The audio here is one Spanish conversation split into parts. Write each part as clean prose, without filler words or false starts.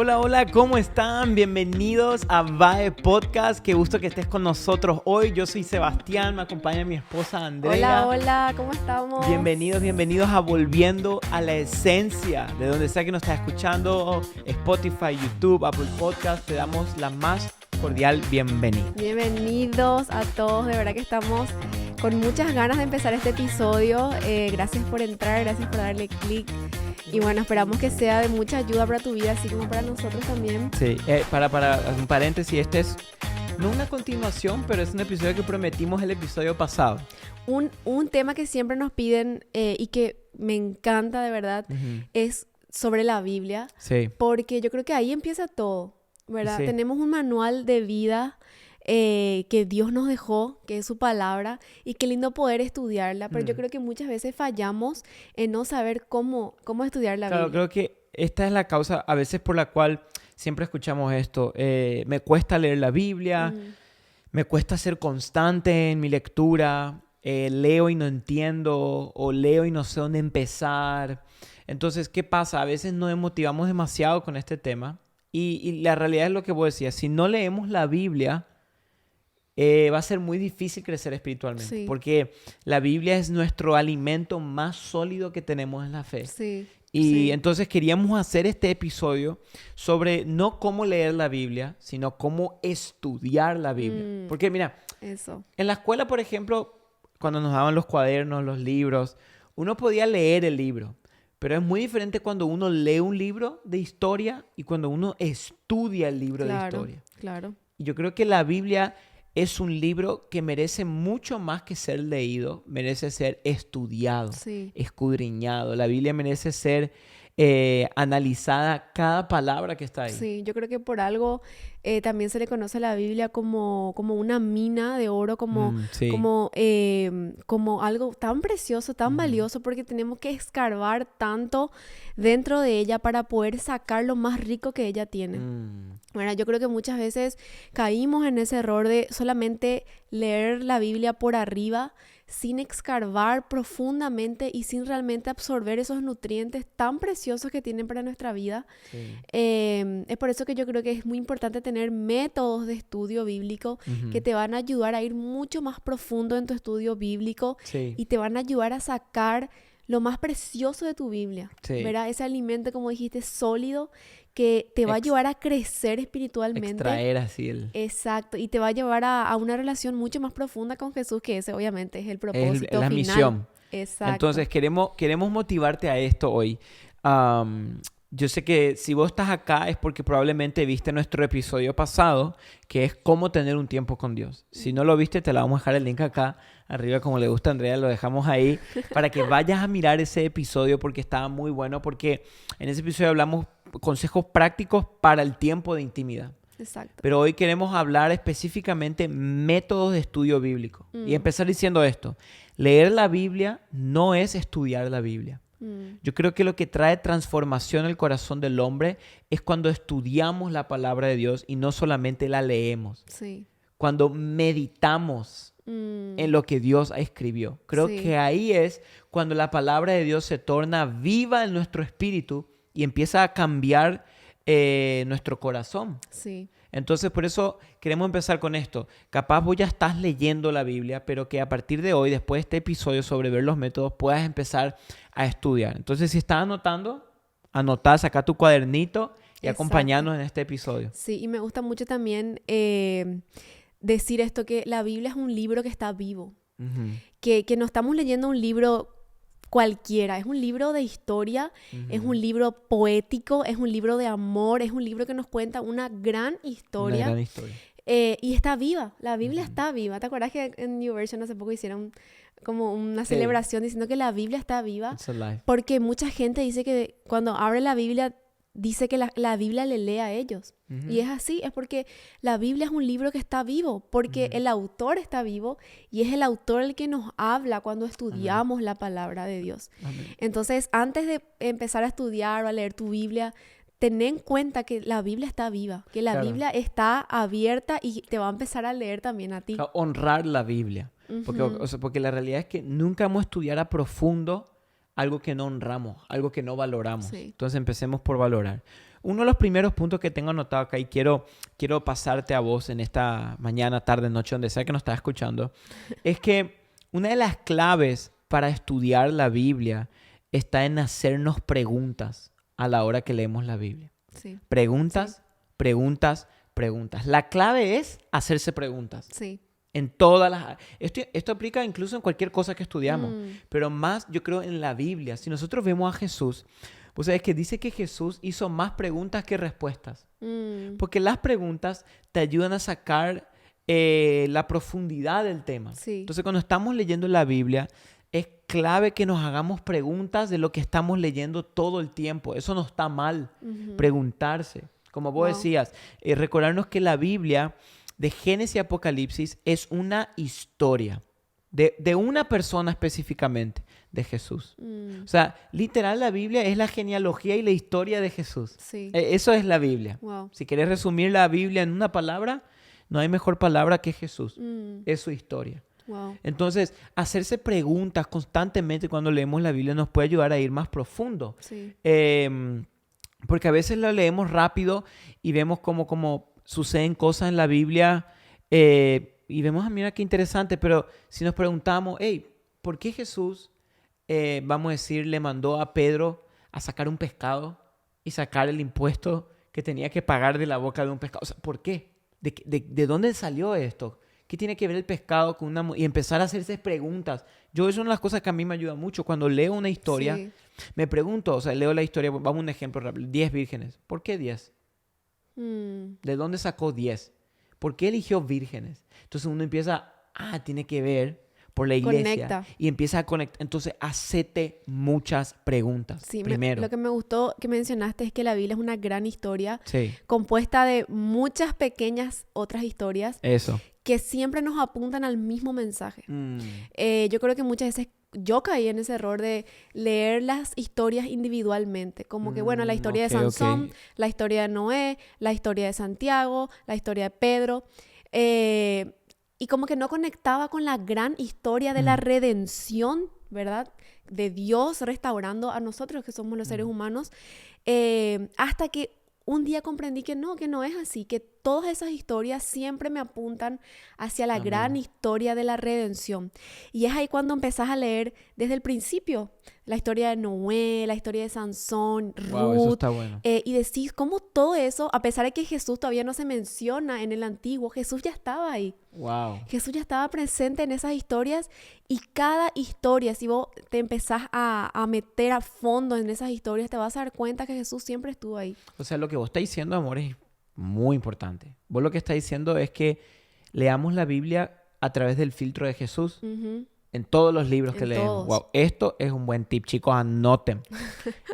Hola, hola, ¿cómo están? Bienvenidos a VAE Podcast. Qué gusto que estés con nosotros hoy. Yo soy Sebastián, me acompaña mi esposa Andrea. Hola, hola, ¿cómo estamos? Bienvenidos a Volviendo a la Esencia. De donde sea que nos estás escuchando, Spotify, YouTube, Apple Podcast, te damos la más cordial bienvenida. Bienvenidos a todos, de verdad que estamos con muchas ganas de empezar este episodio. Gracias por entrar, gracias por darle click. Y bueno, esperamos que sea de mucha ayuda para tu vida, así como para nosotros también. Sí, para un paréntesis, este es no una continuación, pero es un episodio que prometimos el episodio pasado. Un tema que siempre nos piden y que me encanta de verdad es sobre la Biblia. Sí. Porque yo creo que ahí empieza todo, ¿verdad? Sí. Tenemos un manual de vida que Dios nos dejó, que es su palabra, y qué lindo poder estudiarla, pero yo creo que muchas veces fallamos en no saber cómo estudiar la Claro, Biblia. creo que esta es la causa a veces por la cual siempre escuchamos esto. Me cuesta leer la Biblia, me cuesta ser constante en mi lectura, leo y no entiendo, o leo y no sé dónde empezar. Entonces, ¿qué pasa? A veces nos motivamos demasiado con este tema y la realidad es lo que vos decías. Si no leemos la Biblia, va a ser muy difícil crecer espiritualmente, Sí. porque la Biblia es nuestro alimento más sólido que tenemos en la fe. Sí. Y entonces queríamos hacer este episodio sobre no cómo leer la Biblia, sino cómo estudiar la Biblia. Porque mira, Eso. en la escuela, por ejemplo, cuando nos daban los cuadernos, los libros, uno podía leer el libro, pero es muy diferente cuando uno lee un libro de historia y cuando uno estudia el libro de historia. Claro. Y yo creo que la Biblia es un libro que merece mucho más que ser leído, merece ser estudiado, escudriñado. La Biblia merece ser analizada cada palabra que está ahí. Sí, yo creo que por algo también se le conoce a la Biblia como una mina de oro, como algo tan precioso, tan valioso, porque tenemos que escarbar tanto dentro de ella para poder sacar lo más rico que ella tiene. Bueno, yo creo que muchas veces caímos en ese error de solamente leer la Biblia por arriba, sin escarbar profundamente y sin realmente absorber esos nutrientes tan preciosos que tienen para nuestra vida. Sí. Es por eso que yo creo que es muy importante tener métodos de estudio bíblico que te van a ayudar a ir mucho más profundo en tu estudio bíblico y te van a ayudar a sacar lo más precioso de tu Biblia, ¿verdad? Ese alimento, como dijiste, sólido, que te va a ayudar a crecer espiritualmente. Extraer así el... Exacto, y te va a llevar a una relación mucho más profunda con Jesús, que ese obviamente es el propósito es la final. misión. Exacto. Entonces queremos motivarte a esto hoy. Yo sé que si vos estás acá es porque probablemente viste nuestro episodio pasado, que es cómo tener un tiempo con Dios. Si no lo viste, te la vamos a dejar el link acá arriba, como le gusta a Andrea, lo dejamos ahí para que vayas a mirar ese episodio porque estaba muy bueno, porque en ese episodio hablamos consejos prácticos para el tiempo de intimidad. Exacto. Pero hoy queremos hablar específicamente métodos de estudio bíblico. Y empezar diciendo esto: leer la Biblia no es estudiar la Biblia. Yo creo que lo que trae transformación al corazón del hombre es cuando estudiamos la palabra de Dios y no solamente la leemos. Sí. Cuando meditamos en lo que Dios escribió. Creo que ahí es cuando la palabra de Dios se torna viva en nuestro espíritu y empieza a cambiar nuestro corazón. Sí. Entonces, por eso queremos empezar con esto. Capaz vos ya estás leyendo la Biblia, pero que a partir de hoy, después de este episodio sobre ver los métodos, puedas empezar a estudiar. Entonces, si estás anotando, anotá, saca tu cuadernito y acompañarnos en este episodio. Sí, y me gusta mucho también decir esto, que la Biblia es un libro que está vivo. Que no estamos leyendo un libro cualquiera, es un libro de historia, es un libro poético, es un libro de amor, es un libro que nos cuenta una gran historia. Una gran historia. Y está viva, la Biblia está viva. ¿Te acuerdas que en New Version hace poco hicieron como una celebración diciendo que la Biblia está viva? It's alive. Porque mucha gente dice que cuando abre la Biblia, dice que la Biblia le lee a ellos. Y es así, es porque la Biblia es un libro que está vivo, porque el autor está vivo y es el autor el que nos habla cuando estudiamos la palabra de Dios. Entonces, antes de empezar a estudiar o a leer tu Biblia, ten en cuenta que la Biblia está viva, que la Biblia está abierta y te va a empezar a leer también a ti. A honrar la Biblia. Porque la realidad es que nunca vamos a estudiar a profundo algo que no honramos, algo que no valoramos. Sí. Entonces empecemos por valorar. Uno de los primeros puntos que tengo anotado acá y quiero pasarte a vos en esta mañana, tarde, noche, donde sea que nos estás escuchando, es que una de las claves para estudiar la Biblia está en hacernos preguntas a la hora que leemos la Biblia. Sí. Preguntas, Sí. preguntas, preguntas. La clave es hacerse preguntas. Sí. En todas las... Esto aplica incluso en cualquier cosa que estudiamos, pero más yo creo en la Biblia. Si nosotros vemos a Jesús, pues es que dice que Jesús hizo más preguntas que respuestas. Porque las preguntas te ayudan a sacar la profundidad del tema. Sí. Entonces, cuando estamos leyendo la Biblia, es clave que nos hagamos preguntas de lo que estamos leyendo todo el tiempo. Eso no está mal, preguntarse. Como vos decías, recordarnos que la Biblia, de Génesis y Apocalipsis, es una historia de una persona específicamente, de Jesús. O sea, literal, la Biblia es la genealogía y la historia de Jesús. Sí. Eso es la Biblia. Wow. Si quieres resumir la Biblia en una palabra, no hay mejor palabra que Jesús. Es su historia. Wow. Entonces, hacerse preguntas constantemente cuando leemos la Biblia nos puede ayudar a ir más profundo. Sí. Porque a veces lo leemos rápido y vemos como suceden cosas en la Biblia y vemos, mira qué interesante, pero si nos preguntamos, hey, ¿por qué Jesús, vamos a decir, le mandó a Pedro a sacar un pescado y sacar el impuesto que tenía que pagar de la boca de un pescado? O sea, ¿por qué? ¿De dónde salió esto? ¿Qué tiene que ver el pescado con una... Y empezar a hacerse preguntas. Eso es una de las cosas que a mí me ayuda mucho. Cuando leo una historia, Sí. me pregunto, o sea, leo la historia, vamos a un ejemplo rápido, 10 vírgenes. ¿Por qué 10? ¿De dónde sacó 10? ¿Por qué eligió vírgenes? Entonces uno empieza, tiene que ver por la iglesia. Conecta. Y empieza a conectar. Entonces, hacete muchas preguntas. Sí, primero. lo que me gustó que mencionaste es que la Biblia es una gran historia Sí, compuesta de muchas pequeñas otras historias eso. que siempre nos apuntan al mismo mensaje. Yo creo que muchas veces yo caí en ese error de leer las historias individualmente. Como que, bueno, la historia de Sansón, la historia de Noé, la historia de Santiago, la historia de Pedro. Y como que no conectaba con la gran historia de la redención, ¿verdad? De Dios restaurando a nosotros que somos los seres humanos. Hasta que un día comprendí que no es así, que todas esas historias siempre me apuntan hacia la gran historia de la redención. Y es ahí cuando empezás a leer desde el principio la historia de Noé, la historia de Sansón, Wow, eso Ruth, está bueno. y decís cómo todo eso, a pesar de que Jesús todavía no se menciona en el Antiguo, Jesús ya estaba ahí. Wow. Jesús ya estaba presente en esas historias y cada historia, si vos te empezás a meter a fondo en esas historias, te vas a dar cuenta que Jesús siempre estuvo ahí. O sea, lo que vos estás diciendo, amor, es muy importante. Vos lo que estás diciendo es que leamos la Biblia a través del filtro de Jesús. En todos los libros que leemos. Wow, esto es un buen tip, chicos, anoten.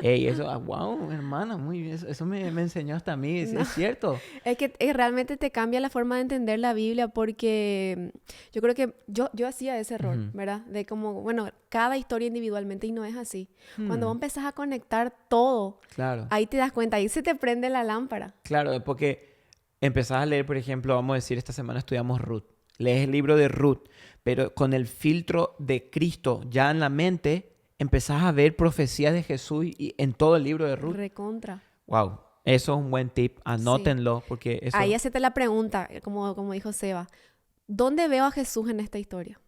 Ey, eso, wow, hermana, muy bien. Eso me enseñó hasta a mí, es cierto. Es que realmente te cambia la forma de entender la Biblia porque yo creo que yo hacía ese error, ¿verdad? De como, bueno, cada historia individualmente y no es así. Cuando vos empezás a conectar todo, claro. ahí te das cuenta, ahí se te prende la lámpara. Claro, porque empezás a leer, por ejemplo, vamos a decir, esta semana estudiamos Ruth. Lees el libro de Ruth, pero con el filtro de Cristo ya en la mente, empezás a ver profecías de Jesús y en todo el libro de Ruth. Recontra. Wow, eso es un buen tip. Anótenlo, porque eso... Ahí hacete la pregunta, como dijo Seba. ¿Dónde veo a Jesús en esta historia?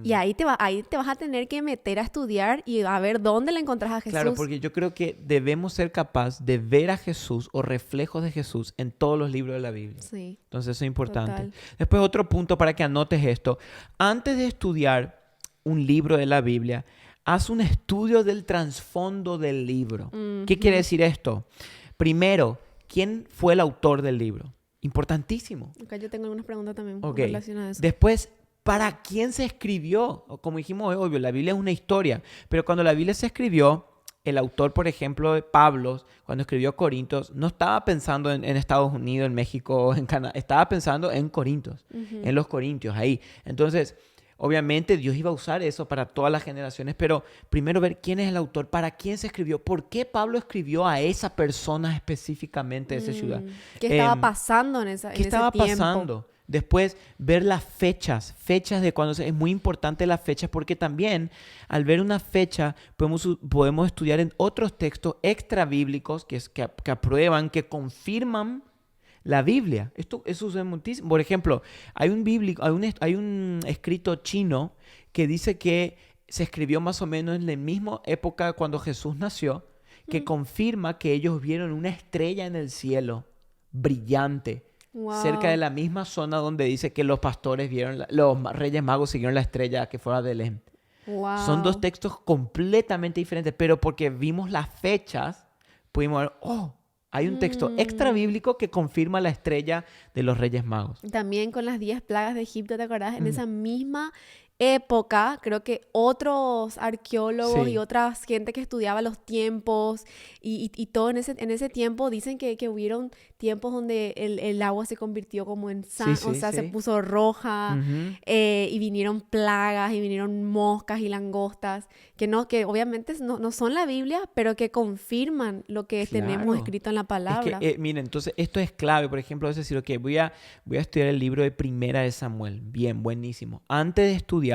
Y ahí te vas a tener que meter a estudiar y a ver dónde le encontrás a Jesús. Claro, porque yo creo que debemos ser capaces de ver a Jesús o reflejos de Jesús en todos los libros de la Biblia. Sí. Entonces eso es importante. Total. Después otro punto para que anotes esto. Antes de estudiar un libro de la Biblia, haz un estudio del trasfondo del libro. ¿Qué quiere decir esto? Primero, ¿quién fue el autor del libro? Importantísimo. Acá yo tengo algunas preguntas también Ok. relacionadas a eso. Después, ¿para quién se escribió? Como dijimos, es obvio, la Biblia es una historia. Pero cuando la Biblia se escribió, el autor, por ejemplo, de Pablo, cuando escribió Corintios, no estaba pensando en Estados Unidos, en México, en Canadá. Estaba pensando en Corintios, en los Corintios, ahí. Entonces, obviamente, Dios iba a usar eso para todas las generaciones. Pero primero ver quién es el autor, para quién se escribió, por qué Pablo escribió a esa persona específicamente de esa ciudad. ¿Qué estaba pasando en ese tiempo? ¿Qué estaba pasando? Después, ver las fechas de cuando es muy importante las fechas, porque también al ver una fecha podemos estudiar en otros textos extra bíblicos que aprueban, que confirman la Biblia. Eso es muchísimo. Por ejemplo, hay un escrito chino que dice que se escribió más o menos en la misma época cuando Jesús nació, que confirma que ellos vieron una estrella en el cielo brillante. Wow. Cerca de la misma zona donde dice que los pastores los Reyes Magos siguieron la estrella que fuera de Belén. Wow. Son dos textos completamente diferentes, pero porque vimos las fechas, pudimos ver, hay un texto extra bíblico que confirma la estrella de los Reyes Magos. También con las 10 plagas de Egipto, ¿te acordás? En esa misma época, creo que otros arqueólogos y otras gente que estudiaba los tiempos y todo en ese tiempo dicen que hubieron tiempos donde el agua se convirtió como en sangre, se puso roja, y vinieron plagas y vinieron moscas y langostas, que obviamente no son la Biblia, pero que confirman lo que tenemos escrito en la palabra. Es que, miren, entonces esto es clave. Por ejemplo, es decir, ok, voy a estudiar el libro de Primera de Samuel. Bien, buenísimo. Antes de estudiar,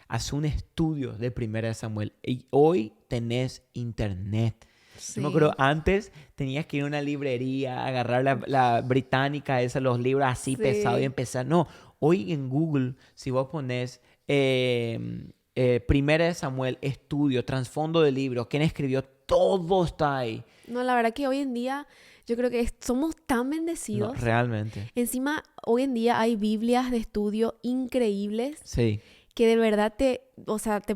haz un estudio de Primera de Samuel. Y hoy tenés internet. Yo me acuerdo, antes tenías que ir a una librería, agarrar la británica, los libros así pesados y empezar. No, hoy en Google, si vos pones Primera de Samuel, estudio, trasfondo de libros, quién escribió, todo está ahí. No, la verdad que hoy en día yo creo que somos tan bendecidos. No, realmente. Encima, hoy en día hay Biblias de estudio increíbles. Sí. Que de verdad te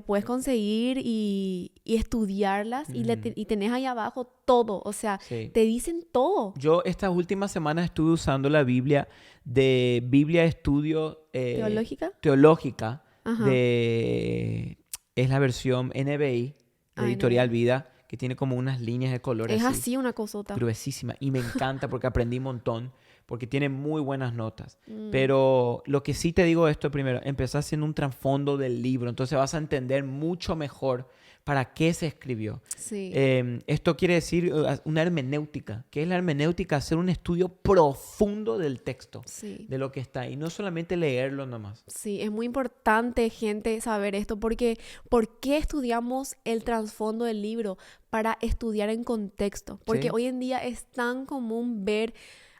puedes conseguir y estudiarlas y tenés ahí abajo todo, o sea, te dicen todo. Yo estas últimas semanas estuve usando la Biblia de Estudio Teológica es la versión NBI de Editorial Vida, que tiene como unas líneas de colores. Es así una cosota. Gruesísima, y me encanta porque aprendí un montón. Porque tiene muy buenas notas. Pero lo que sí te digo esto primero, empezás haciendo un trasfondo del libro. Entonces vas a entender mucho mejor para qué se escribió. Sí. Esto quiere decir una hermenéutica. ¿Qué es la hermenéutica? Hacer un estudio profundo del texto, de lo que está ahí. No solamente leerlo nomás. Sí, es muy importante, gente, saber esto. Porque ¿por qué estudiamos el trasfondo del libro? Para estudiar en contexto. Porque hoy en día es tan común ver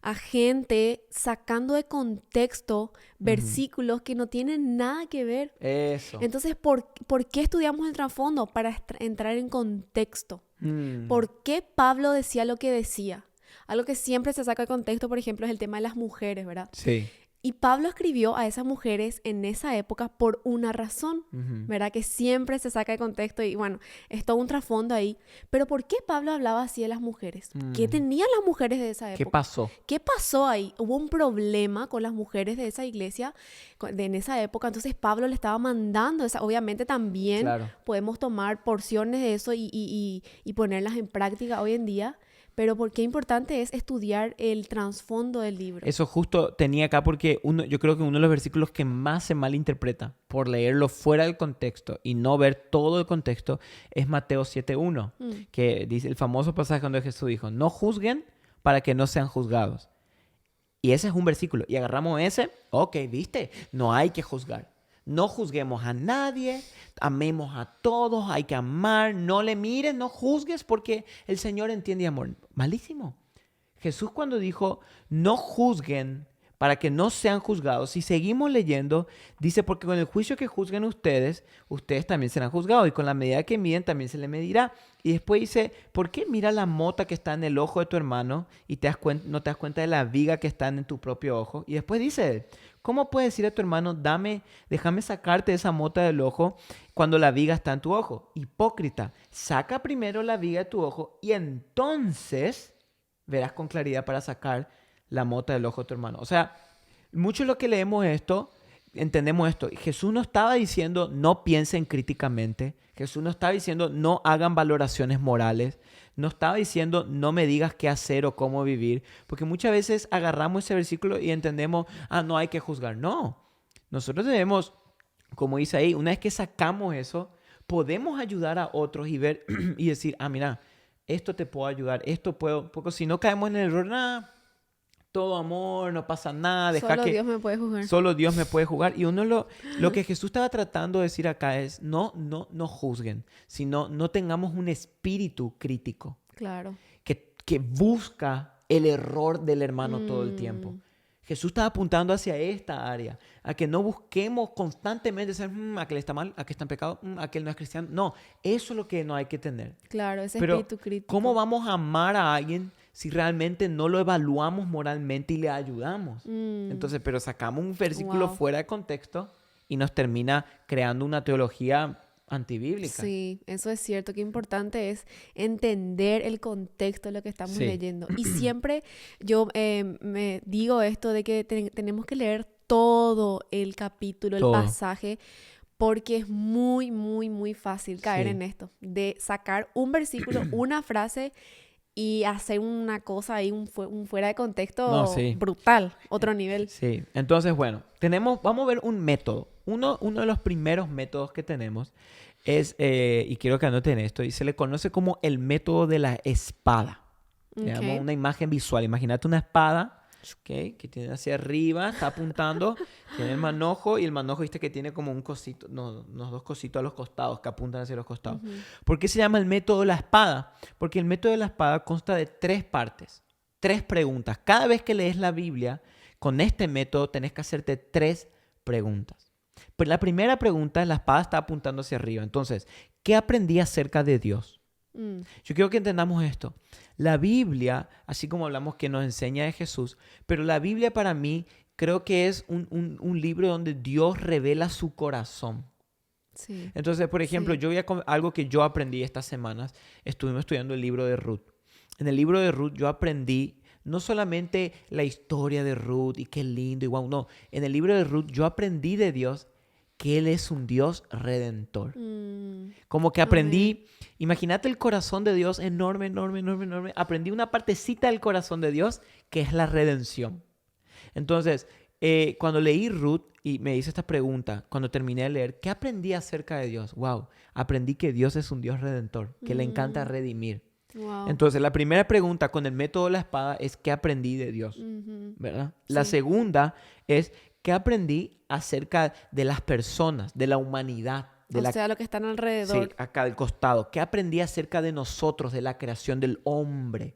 a gente sacando de contexto versículos que no tienen nada que ver. Eso. Entonces, ¿por qué estudiamos el trasfondo? Para entrar en contexto. ¿Por qué Pablo decía lo que decía? Algo que siempre se saca de contexto, por ejemplo, es el tema de las mujeres, ¿verdad? Sí. Y Pablo escribió a esas mujeres en esa época por una razón, ¿verdad? Que siempre se saca de contexto y bueno, es todo un trasfondo ahí. Pero ¿por qué Pablo hablaba así de las mujeres? ¿Qué tenían las mujeres de esa época? ¿Qué pasó? ¿Qué pasó ahí? ¿Hubo un problema con las mujeres de esa iglesia en esa época? Entonces Pablo le estaba mandando obviamente también podemos tomar porciones de eso y ponerlas en práctica hoy en día. Pero ¿por qué importante es estudiar el trasfondo del libro? Eso justo tenía acá porque yo creo que uno de los versículos que más se malinterpreta por leerlo fuera del contexto y no ver todo el contexto es Mateo 7:1, que dice el famoso pasaje donde Jesús dijo, no juzguen para que no sean juzgados. Y ese es un versículo. Y agarramos ese, ok, ¿viste? No hay que juzgar. No juzguemos a nadie, amemos a todos, hay que amar, no le mires, no juzgues porque el Señor entiende amor. Malísimo. Jesús cuando dijo, no juzguen para que no sean juzgados, si seguimos leyendo, dice, porque con el juicio que juzguen ustedes también serán juzgados y con la medida que miden también se les medirá. Y después dice, ¿por qué mira la mota que está en el ojo de tu hermano y no te das cuenta de la viga que está en tu propio ojo? Y después dice, ¿cómo puedes decir a tu hermano, déjame sacarte esa mota del ojo cuando la viga está en tu ojo? Hipócrita, saca primero la viga de tu ojo y entonces verás con claridad para sacar la mota del ojo de tu hermano. O sea, mucho de lo que leemos esto, entendemos esto. Jesús no estaba diciendo no piensen críticamente. Jesús no estaba diciendo no hagan valoraciones morales. No estaba diciendo no me digas qué hacer o cómo vivir. Porque muchas veces agarramos ese versículo y entendemos, no hay que juzgar. No. Nosotros debemos, como dice ahí, una vez que sacamos eso, podemos ayudar a otros y ver y decir, mira, esto te puedo ayudar, esto puedo. Porque si no caemos en el error, todo amor, no pasa nada, deja Solo que Dios me puede juzgar. solo Dios me puede juzgar. Y uno lo que Jesús estaba tratando de decir acá es, no juzguen, sino no tengamos un espíritu crítico Claro. que busca el error del hermano todo el tiempo. Jesús estaba apuntando hacia esta área, a que no busquemos constantemente ser, aquel está mal, aquel está en pecado, aquel no es cristiano. No, eso es lo que no hay que tener. Claro, ese Pero, espíritu crítico. ¿cómo vamos a amar a alguien si realmente no lo evaluamos moralmente y le ayudamos? Entonces, pero sacamos un versículo Wow. fuera de contexto y nos termina creando una teología antibíblica. Sí, eso es cierto. Qué importante es entender el contexto de lo que estamos Sí. leyendo. Y siempre yo me digo esto de que tenemos que leer todo el capítulo, Todo. el pasaje, porque es muy, muy, muy fácil caer Sí. en esto, de sacar un versículo, una frase y hacer una cosa ahí, un fuera de contexto No, sí. brutal, otro nivel. Sí, entonces, bueno, vamos a ver un método. Uno de los primeros métodos que tenemos es, y quiero que anoten esto, y se le conoce como el método de la espada. Le Ok. damos una imagen visual. Imagínate una espada, ¿ok? Que tiene hacia arriba, está apuntando, tiene el manojo, y el manojo, viste que tiene como un cosito, unos dos cositos a los costados, que apuntan hacia los costados. ¿Por qué se llama el método de la espada? Porque el método de la espada consta de 3 partes, 3 preguntas. Cada vez que lees la Biblia, con este método tenés que hacerte 3 preguntas. Pues la primera pregunta, la espada está apuntando hacia arriba. Entonces, ¿qué aprendí acerca de Dios? Yo quiero que entendamos esto. La Biblia, así como hablamos que nos enseña de Jesús, pero la Biblia para mí creo que es un libro donde Dios revela su corazón. Sí. Entonces, por ejemplo, Sí. algo que yo aprendí estas semanas, estuvimos estudiando el libro de Ruth. En el libro de Ruth yo aprendí no solamente la historia de Ruth y qué lindo y guau, no. En el libro de Ruth yo aprendí de Dios que Él es un Dios redentor. Como que aprendí, imagínate el corazón de Dios enorme, enorme, enorme, enorme. Aprendí una partecita del corazón de Dios que es la redención. Entonces, cuando leí Ruth y me hice esta pregunta, cuando terminé de leer, ¿qué aprendí acerca de Dios? Wow, aprendí que Dios es un Dios redentor, que le encanta redimir. Wow. Entonces, la primera pregunta con el método de la espada es ¿qué aprendí de Dios? ¿Verdad? La Sí. segunda es ¿qué aprendí acerca de las personas, de la humanidad? O sea, lo que están alrededor. Sí, acá del costado. ¿Qué aprendí acerca de nosotros, de la creación del hombre?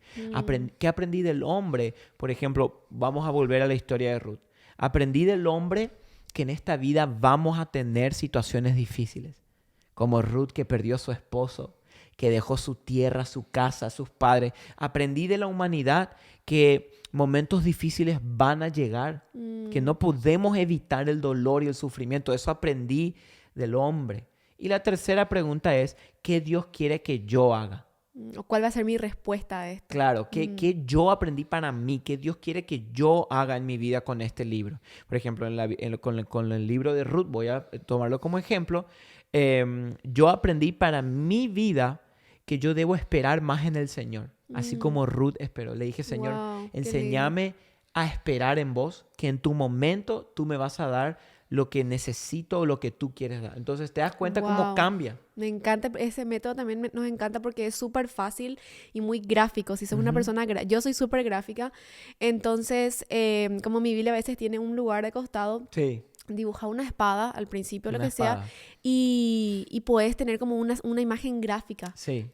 ¿Qué aprendí del hombre? Por ejemplo, vamos a volver a la historia de Ruth. Aprendí del hombre que en esta vida vamos a tener situaciones difíciles. Como Ruth, que perdió a su esposo, que dejó su tierra, su casa, sus padres. Aprendí de la humanidad que momentos difíciles van a llegar, que no podemos evitar el dolor y el sufrimiento. Eso aprendí del hombre. Y la tercera pregunta es, ¿qué Dios quiere que yo haga? ¿O cuál va a ser mi respuesta a esto? Claro, ¿qué yo aprendí para mí? ¿Qué Dios quiere que yo haga en mi vida con este libro? Por ejemplo, con el libro de Ruth, voy a tomarlo como ejemplo. Yo aprendí para mi vida que yo debo esperar más en el Señor. Así como Ruth esperó. Le dije, Señor, Wow, qué enséñame a esperar en vos, que en tu momento tú me vas a dar lo que necesito o lo que tú quieres dar. Entonces te das cuenta cómo Wow. cambia. Me encanta ese método, también nos encanta porque es súper fácil y muy gráfico. Si sos una persona, yo soy súper gráfica, entonces como mi Biblia a veces tiene un lugar de costado, Sí. dibuja una espada al principio, lo Una que sea, espada. y puedes tener como una imagen gráfica. Sí.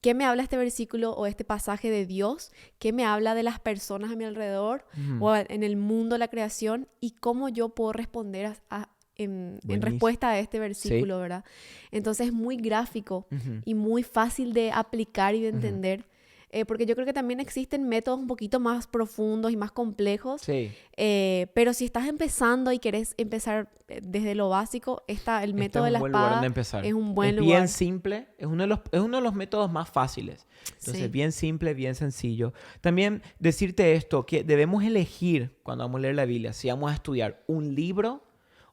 ¿Qué me habla este versículo o este pasaje de Dios? ¿Qué me habla de las personas a mi alrededor o en el mundo de la creación? ¿Y cómo yo puedo responder en Buenísimo. respuesta a este versículo, ¿verdad? Entonces es muy gráfico y muy fácil de aplicar y de entender. Porque yo creo que también existen métodos un poquito más profundos y más complejos. Sí. Pero si estás empezando y querés empezar desde lo básico, el método de la buen lugar espada donde empezar. es un buen es lugar. bien simple, es uno de los métodos más fáciles. Entonces, Sí. bien simple, bien sencillo. También decirte esto, que debemos elegir cuando vamos a leer la Biblia, si vamos a estudiar un libro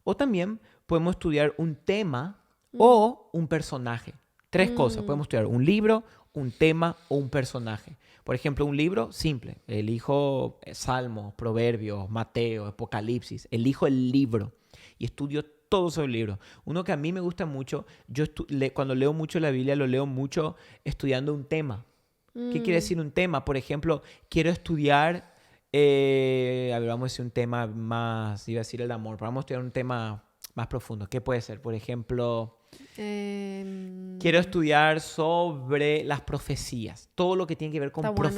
o también podemos estudiar un tema o un personaje. 3 cosas, podemos estudiar un libro, un tema o un personaje. Por ejemplo, un libro simple. Elijo Salmos, Proverbios, Mateo, Apocalipsis. Elijo el libro y estudio todo sobre el libro. Uno que a mí me gusta mucho, cuando leo mucho la Biblia, lo leo mucho estudiando un tema. ¿Qué quiere decir un tema? Por ejemplo, quiero estudiar A ver, vamos a decir un tema más, iba a decir el amor, pero vamos a estudiar un tema más profundo. ¿Qué puede ser? Por ejemplo, quiero estudiar sobre las profecías. Todo lo que tiene que ver con Está bueno.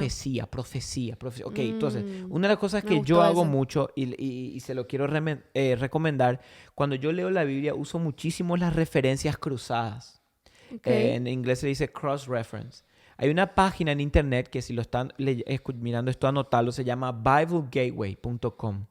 profecía. Ok, entonces, una de las cosas Me que yo gustó hago eso. mucho y se lo quiero recomendar, cuando yo leo la Biblia uso muchísimo las referencias cruzadas. Ok. En inglés se dice cross-reference. Hay una página en internet que si lo están mirando esto, anotalo, se llama BibleGateway.com.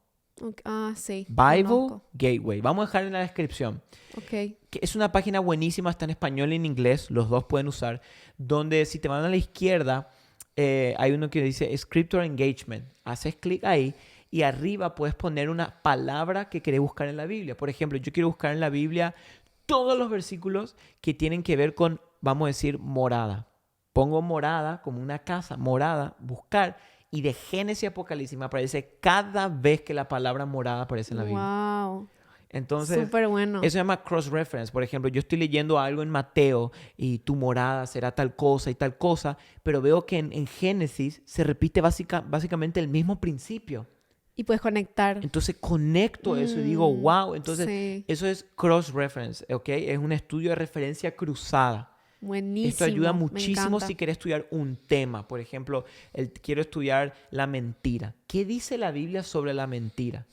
Ah, sí, Bible conozco. Gateway. Vamos a dejar en la descripción. Ok. Que es una página buenísima, está en español y en inglés, los dos pueden usar, donde si te van a la izquierda, hay uno que dice Scripture Engagement. Haces clic ahí y arriba puedes poner una palabra que querés buscar en la Biblia. Por ejemplo, yo quiero buscar en la Biblia todos los versículos que tienen que ver con, vamos a decir, morada. Pongo morada como una casa, morada, buscar, y de Génesis y Apocalipsis me aparece cada vez que la palabra morada aparece en la Biblia. Wow. Entonces, Súper bueno. eso se llama cross-reference. Por ejemplo, yo estoy leyendo algo en Mateo y tu morada será tal cosa y tal cosa, pero veo que en Génesis se repite básicamente el mismo principio. Y puedes conectar. Entonces conecto eso y digo, wow. Entonces, Sí. eso es cross-reference, ¿ok? Es un estudio de referencia cruzada. Buenísimo. Esto ayuda Me muchísimo encanta. si quieres estudiar un tema. Por ejemplo, quiero estudiar la mentira. ¿Qué dice la Biblia sobre la mentira?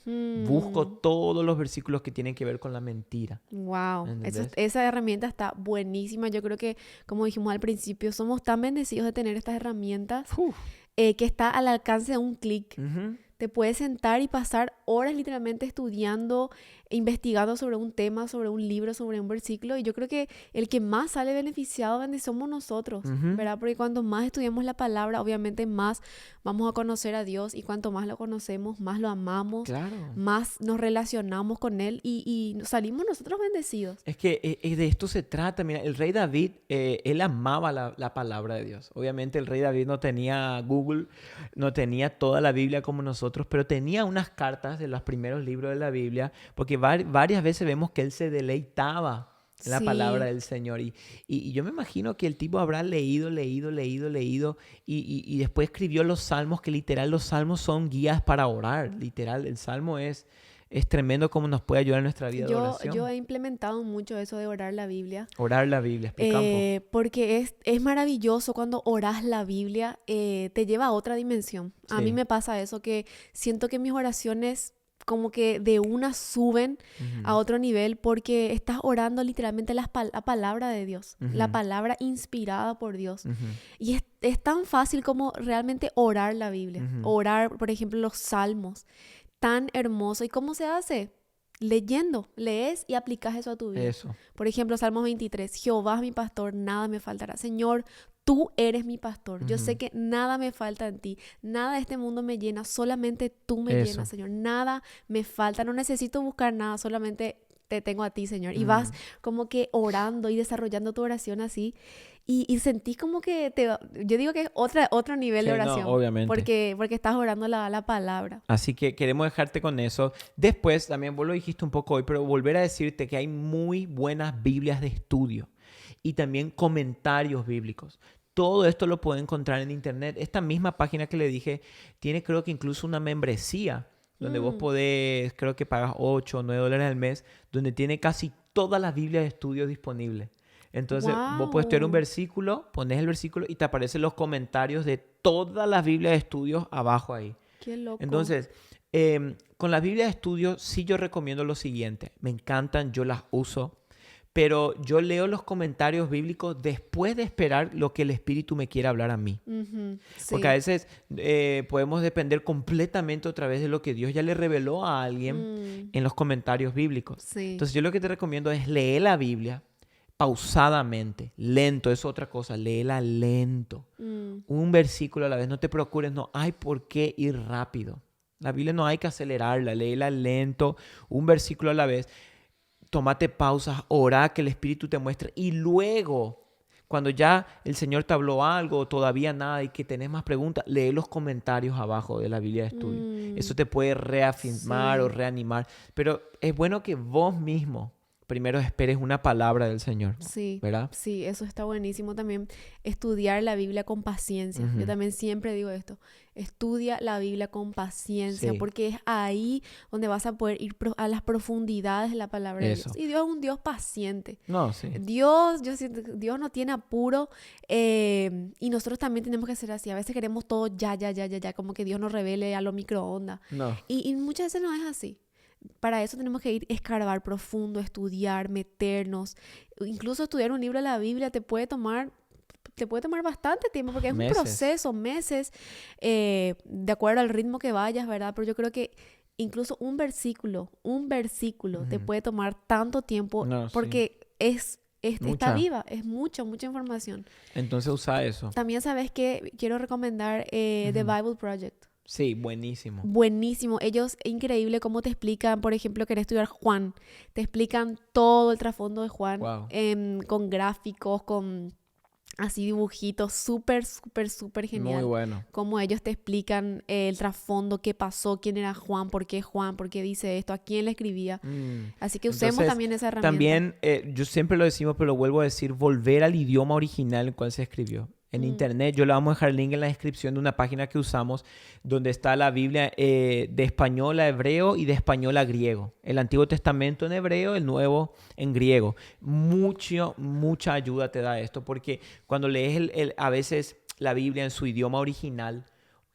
Busco todos los versículos que tienen que ver con la mentira. Wow. ¿Entendés? Esa herramienta está buenísima. Yo creo que, como dijimos al principio, somos tan bendecidos de tener estas herramientas Uf. que está al alcance de un clic. Ujú. Te puedes sentar y pasar horas literalmente estudiando, investigando sobre un tema, sobre un libro, sobre un versículo. Y yo creo que el que más sale beneficiado somos nosotros, Ujú. ¿verdad? Porque cuanto más estudiamos la palabra, obviamente más vamos a conocer a Dios. Y cuanto más lo conocemos, más lo amamos, Claro. más nos relacionamos con Él y salimos nosotros bendecidos. Es que de esto se trata. Mira, el rey David, él amaba la palabra de Dios. Obviamente el rey David no tenía Google, no tenía toda la Biblia como nosotros, pero tenía unas cartas de los primeros libros de la Biblia, porque varias veces vemos que él se deleitaba en la Sí. palabra del Señor. Y yo me imagino que el tipo habrá leído, y después escribió los salmos, que literal los salmos son guías para orar. Literal, el salmo es tremendo cómo nos puede ayudar en nuestra vida de oración. Yo he implementado mucho eso de orar la Biblia. Orar la Biblia, explica un poco. Porque es maravilloso cuando oras la Biblia, te lleva a otra dimensión. A Sí. mí me pasa eso, que siento que mis oraciones como que de una suben a otro nivel porque estás orando literalmente la palabra de Dios, la palabra inspirada por Dios. Ujú. Y es tan fácil como realmente orar la Biblia, orar, por ejemplo, los salmos, tan hermoso. ¿Y cómo se hace? Leyendo, lees y aplicas eso a tu vida. Eso. Por ejemplo, Salmos 23, Jehová es mi pastor, nada me faltará. Señor, tú eres mi pastor. Yo sé que nada me falta en ti. Nada de este mundo me llena, solamente tú me Eso. llenas, Señor. Nada me falta, no necesito buscar nada, solamente te tengo a ti, Señor. Y vas como que orando y desarrollando tu oración así. Y sentís como que yo digo que es otro nivel de Sí, no, oración. obviamente. Porque estás orando la palabra. Así que queremos dejarte con eso. Después, también vos lo dijiste un poco hoy, pero volver a decirte que hay muy buenas Biblias de estudio y también comentarios bíblicos. Todo esto lo pueden encontrar en internet. Esta misma página que le dije tiene, creo que incluso una membresía donde vos podés, creo que pagas $8 o $9 al mes, donde tiene casi todas las Biblias de estudio disponibles. Entonces, vos puedes estudiar un Wow. versículo, pones el versículo y te aparecen los comentarios de todas las Biblias de estudios abajo ahí. Qué loco. Entonces, con las Biblias de estudio sí yo recomiendo lo siguiente. Me encantan, yo las uso, pero yo leo los comentarios bíblicos después de esperar lo que el Espíritu me quiera hablar a mí. Ujú, sí. Porque a veces podemos depender completamente otra vez de lo que Dios ya le reveló a alguien en los comentarios bíblicos. Sí. Entonces yo lo que te recomiendo es leer la Biblia pausadamente, lento, es otra cosa, léela lento. Un versículo a la vez, no te procures, no hay por qué ir rápido. La Biblia no hay que acelerarla, léela lento, un versículo a la vez. Tómate pausas, ora que el Espíritu te muestre y luego, cuando ya el Señor te habló algo o todavía nada y que tenés más preguntas, lee los comentarios abajo de la Biblia de estudio. Eso te puede reafirmar Sí. o reanimar, pero es bueno que vos mismo primero esperes una palabra del Señor, Sí, ¿verdad? sí, eso está buenísimo también. Estudiar la Biblia con paciencia. Yo también siempre digo esto. Estudia la Biblia con paciencia, Sí. porque es ahí donde vas a poder ir a las profundidades de la palabra de Eso. Dios. Y Dios es un Dios paciente. No, sí. Dios, yo siento que Dios no tiene apuro, y nosotros también tenemos que ser así. A veces queremos todo ya, como que Dios nos revele a lo microondas. No. Y muchas veces no es así. Para eso tenemos que ir a escarbar profundo, estudiar, meternos. Incluso estudiar un libro de la Biblia te puede tomar bastante tiempo, porque es Meses. un proceso, meses, de acuerdo al ritmo que vayas, ¿verdad? Pero yo creo que incluso un versículo te puede tomar tanto tiempo, No, sí. porque está Mucha. viva, es mucha información. Entonces usa eso. También sabes que quiero recomendar The Bible Project. Sí, buenísimo. Buenísimo. Ellos, es increíble cómo te explican, por ejemplo, querés estudiar Juan. Te explican todo el trasfondo de Juan, Wow. con gráficos, con así dibujitos, súper genial. Muy bueno. Cómo ellos te explican el trasfondo, qué pasó, quién era Juan, por qué dice esto, a quién le escribía. Así que usemos Entonces, también esa herramienta. También, yo siempre lo decimos, pero lo vuelvo a decir, volver al idioma original en el cual se escribió. En internet, yo le vamos a dejar el link en la descripción de una página que usamos donde está la Biblia de español a hebreo y de español a griego. El Antiguo Testamento en hebreo, el Nuevo en griego. Mucha ayuda te da esto, porque cuando lees a veces la Biblia en su idioma original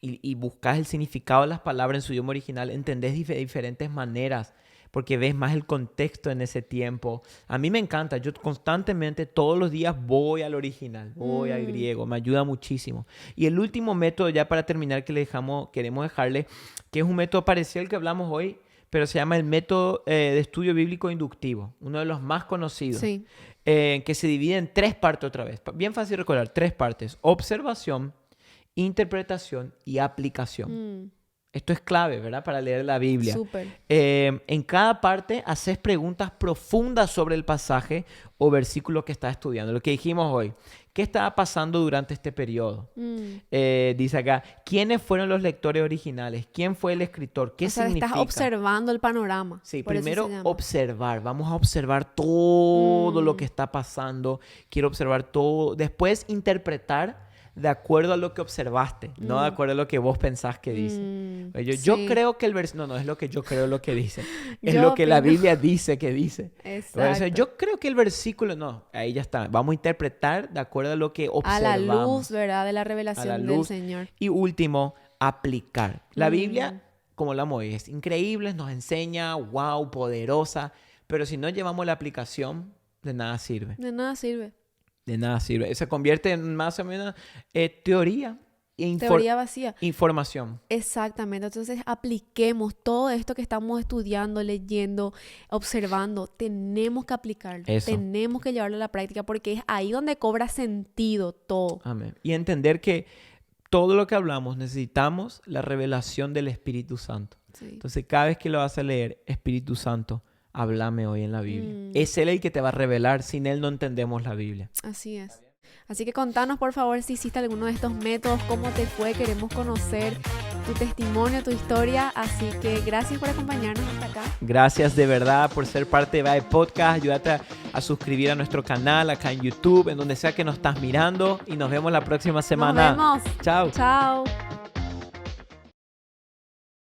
y buscas el significado de las palabras en su idioma original, entendés diferentes maneras, porque ves más el contexto en ese tiempo. A mí me encanta. Yo constantemente, todos los días, voy al original, voy al griego. Me ayuda muchísimo. Y el último método, ya para terminar, que queremos dejarle, que es un método parecido al que hablamos hoy, pero se llama el método de estudio bíblico inductivo. Uno de los más conocidos. Sí. Que se divide en 3 partes otra vez. Bien fácil recordar. 3 partes. Observación, interpretación y aplicación. Esto es clave, ¿verdad? Para leer la Biblia. Súper. En cada parte haces preguntas profundas sobre el pasaje o versículo que estás estudiando. Lo que dijimos hoy. ¿Qué estaba pasando durante este periodo? Dice acá, ¿quiénes fueron los lectores originales? ¿Quién fue el escritor? ¿Qué significa? Estás observando el panorama. Sí, por eso primero se llama. observar. Vamos a observar todo lo que está pasando. Quiero observar todo. Después interpretar de acuerdo a lo que observaste, no de acuerdo a lo que vos pensás que dice. Yo Sí. creo que el versículo... No es lo que yo creo lo que dice. Es Yo lo que la opino. Biblia dice que dice. Exacto. O sea, yo creo que el versículo... No, ahí ya está. Vamos a interpretar de acuerdo a lo que A observamos. la luz, ¿verdad? De la A la revelación del luz. Señor. Y último, aplicar. La Biblia, como la hoy, es increíble, nos enseña, wow, poderosa, pero si no llevamos la aplicación, de nada sirve. De nada sirve. De nada sirve. Se convierte en más o menos teoría e Teoría vacía. información. Exactamente. Entonces, apliquemos todo esto que estamos estudiando, leyendo, observando. Tenemos que aplicarlo. Eso. Tenemos que llevarlo a la práctica, porque es ahí donde cobra sentido todo. Amén. Y entender que todo lo que hablamos necesitamos la revelación del Espíritu Santo. Sí. Entonces, cada vez que lo vas a leer, Espíritu Santo, háblame hoy en la Biblia. Es Él el que te va a revelar. Sin Él no entendemos la Biblia. Así es. Así que contanos, por favor, si hiciste alguno de estos métodos, cómo te fue. Queremos conocer tu testimonio, tu historia. Así que gracias por acompañarnos hasta acá. Gracias de verdad por ser parte de Bae Podcast. Ayúdate a suscribir a nuestro canal acá en YouTube, en donde sea que nos estás mirando. Y nos vemos la próxima semana. Nos vemos. Chao. Chao.